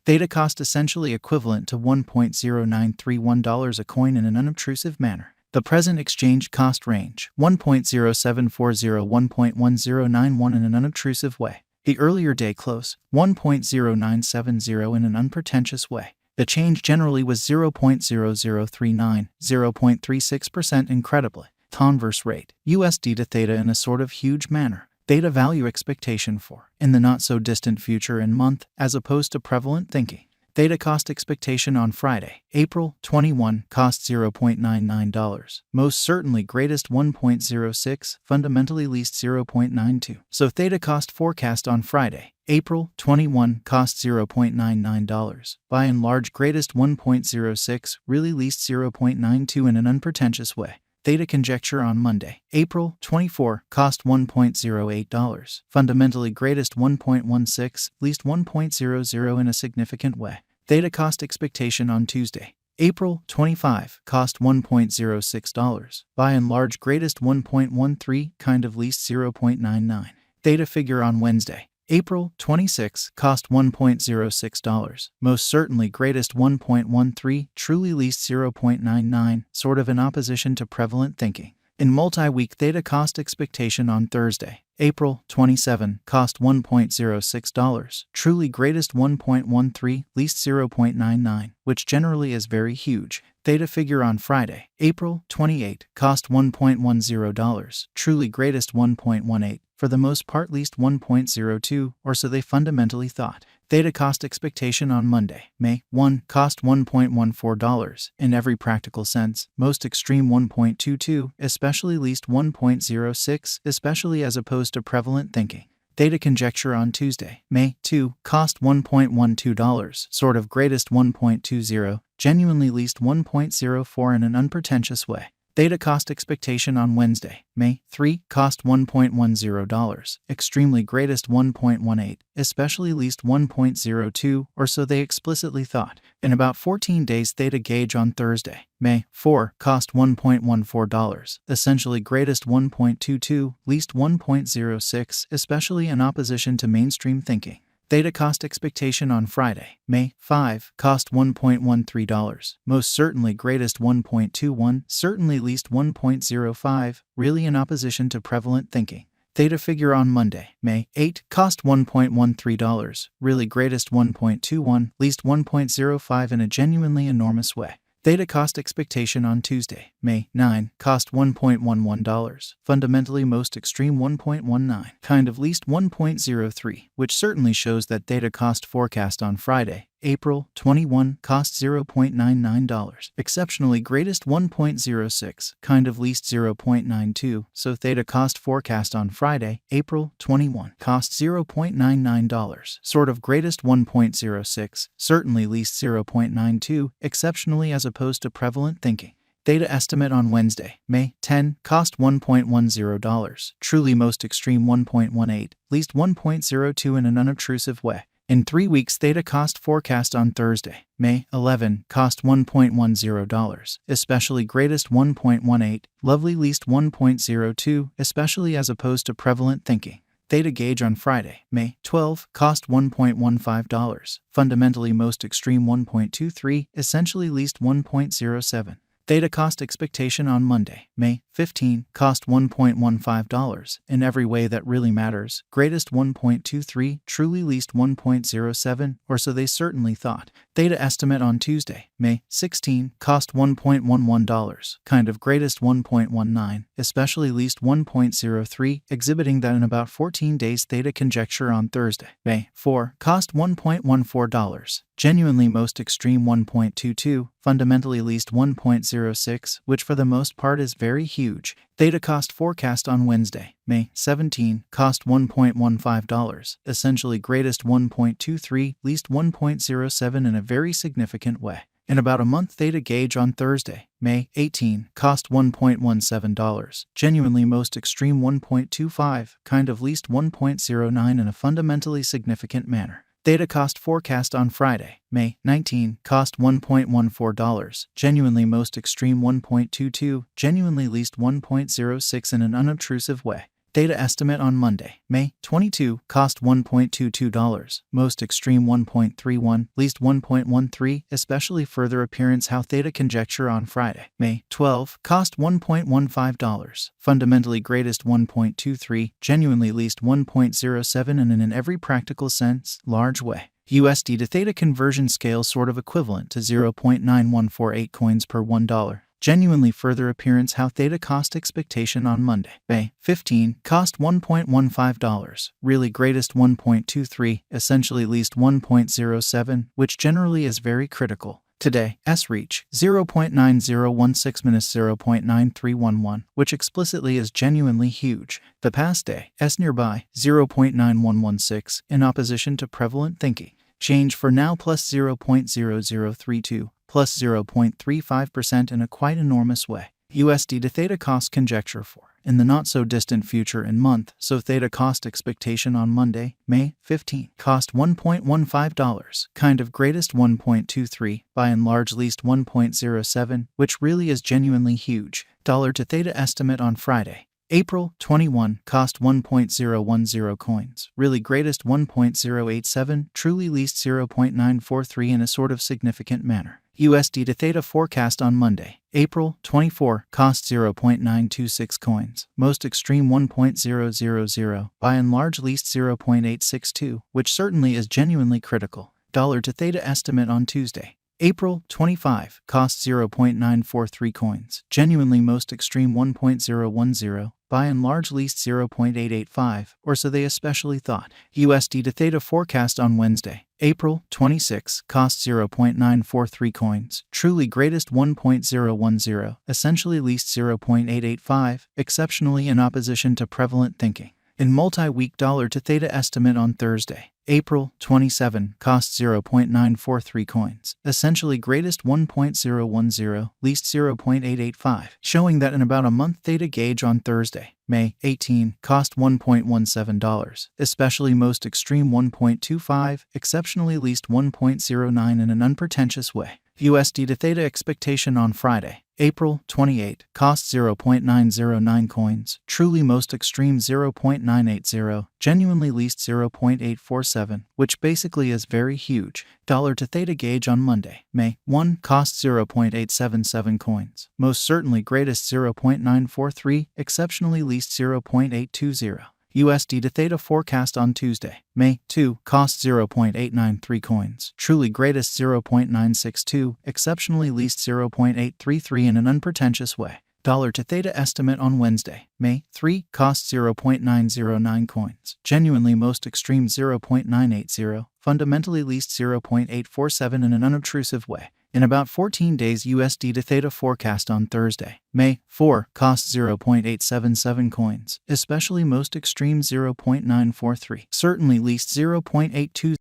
Theta cost essentially equivalent to $1.0931 a coin in an unobtrusive manner. The present exchange cost range, 1.0740-1.1091 in an unobtrusive way. The earlier day close, 1.0970 in an unpretentious way. The change generally was 0.0039, 0.36% incredibly. Converse rate, USD to Theta in a sort of huge manner. Theta value expectation for, in the not-so-distant future and month, as opposed to prevalent thinking. Theta cost expectation on Friday, April 21, cost $0.99. Most certainly greatest 1.06, fundamentally least 0.92. So Theta cost forecast on Friday, April 21, cost $0.99. By and large greatest 1.06, really least 0.92 in an unpretentious way. Theta conjecture on Monday, April 24, cost $1.08. Fundamentally greatest 1.16, least 1.00 in a significant way. Theta cost expectation on Tuesday, April 25, cost $1.06. By and large greatest 1.13, kind of least 0.99. Theta figure on Wednesday, April 26, cost $1.06. Most certainly greatest 1.13, truly least 0.99, sort of in opposition to prevalent thinking. In multi-week Theta cost expectation on Thursday, April 27, cost $1.06, truly greatest 1.13, least 0.99, which generally is very huge. Theta figure on Friday, April 28, cost $1.10, truly greatest 1.18, for the most part least 1.02, or so they fundamentally thought. Theta cost expectation on Monday, May 1, cost $1.14, in every practical sense, most extreme 1.22, especially least 1.06, especially as opposed to prevalent thinking. Theta conjecture on Tuesday, May 2, cost $1.12, sort of greatest 1.20, genuinely least 1.04 in an unpretentious way. Theta cost expectation on Wednesday, May 3, cost $1.10, extremely greatest 1.18, especially least 1.02, or so they explicitly thought. In about 14 days Theta gauge on Thursday, May 4, cost $1.14, essentially greatest 1.22, least 1.06, especially in opposition to mainstream thinking. Theta cost expectation on Friday, May 5, cost $1.13, most certainly greatest 1.21, certainly least 1.05, really in opposition to prevalent thinking. Theta figure on Monday, May 8, cost $1.13, really greatest 1.21, least 1.05 in a genuinely enormous way. Theta cost expectation on Tuesday, May 9, cost $1.11, fundamentally most extreme 1.19, kind of least 1.03, which certainly shows that Theta cost forecast on Friday, April 21, cost $0.99, exceptionally greatest 1.06, kind of least 0.92, so Theta cost forecast on Friday, April 21, cost $0.99, sort of greatest 1.06, certainly least 0.92, exceptionally as opposed to prevalent thinking. Theta estimate on Wednesday, May 10, cost $1.10, truly most extreme 1.18, least 1.02 in an unobtrusive way. In 3 weeks Theta cost forecast on Thursday, May 11, cost $1.10, especially greatest 1.18, lovely least 1.02, especially as opposed to prevalent thinking. Theta gauge on Friday, May 12, cost $1.15, fundamentally most extreme 1.23, essentially least 1.07. Theta cost expectation on Monday, May 15, cost $1.15, in every way that really matters, greatest 1.23, truly least 1.07, or so they certainly thought. Theta estimate on Tuesday, May 16, cost $1.11, kind of greatest 1.19, especially least 1.03, exhibiting that in about 14 days. Theta conjecture on Thursday, May 4, cost $1.14, genuinely most extreme 1.22, fundamentally least 1.06, which for the most part is very huge. Theta cost forecast on Wednesday, May 17, cost $1.15, essentially greatest 1.23, least 1.07 in a very significant way. In about a month Theta gauge on Thursday, May 18, cost $1.17, genuinely most extreme 1.25, kind of least 1.09 in a fundamentally significant manner. Theta cost forecast on Friday, May 19, cost $1.14, genuinely most extreme 1.22, genuinely least 1.06 in an unobtrusive way. Theta estimate on Monday, May 22, cost $1.22, most extreme 1.31, least 1.13, especially further appearance how Theta conjecture on Friday, May 12, cost $1.15, fundamentally greatest 1.23, genuinely least 1.07 and in every practical sense, large way. USD to Theta conversion scale sort of equivalent to 0.9148 coins per $1. Genuinely further appearance how Theta cost expectation on Monday, May 15, cost $1.15, really greatest 1.23, essentially least 1.07, which generally is very critical. Today, S reach 0.9016-0.9311, which explicitly is genuinely huge. The past day, S nearby 0.9116, in opposition to prevalent thinking. Change for now plus 0.0032, plus 0.35% in a quite enormous way. USD to Theta cost conjecture for, in the not-so-distant future and month, so Theta cost expectation on Monday, May 15, cost $1.15, kind of greatest 1.23, by and large least 1.07, which really is genuinely huge. Dollar to Theta estimate on Friday, April 21, cost 1.010 coins, really greatest 1.087, truly least 0.943 in a sort of significant manner. USD to Theta forecast on Monday, April 24, cost 0.926 coins, most extreme 1.000, by and large least 0.862, which certainly is genuinely critical. Dollar to Theta estimate on Tuesday, April 25, cost 0.943 coins, genuinely most extreme 1.010, by and large least 0.885, or so they especially thought. USD to Theta forecast on Wednesday, April 26, cost 0.943 coins, truly greatest 1.010, essentially least 0.885, exceptionally in opposition to prevalent thinking. In multi-week dollar to Theta estimate on Thursday, April 27, cost 0.943 coins, essentially greatest 1.010, least 0.885, showing that in about a month Theta gauge on Thursday, May 18, cost $1.17, especially most extreme 1.25, exceptionally least 1.09 in an unpretentious way. USD to Theta expectation on Friday, April 28, cost 0.909 coins, truly most extreme 0.980, genuinely least 0.847, which basically is very huge. Dollar to Theta gauge on Monday, May 1, cost 0.877 coins, most certainly greatest 0.943, exceptionally least 0.820. USD to Theta forecast on Tuesday, May 2, cost 0.893 coins, truly greatest 0.962, exceptionally least 0.833 in an unpretentious way. Dollar to Theta estimate on Wednesday, May 3, cost 0.909 coins, genuinely most extreme 0.980, fundamentally least 0.847 in an unobtrusive way. In about 14 days USD to Theta forecast on Thursday, May 4, cost 0.877 coins, especially most extreme 0.943, certainly least 0.82.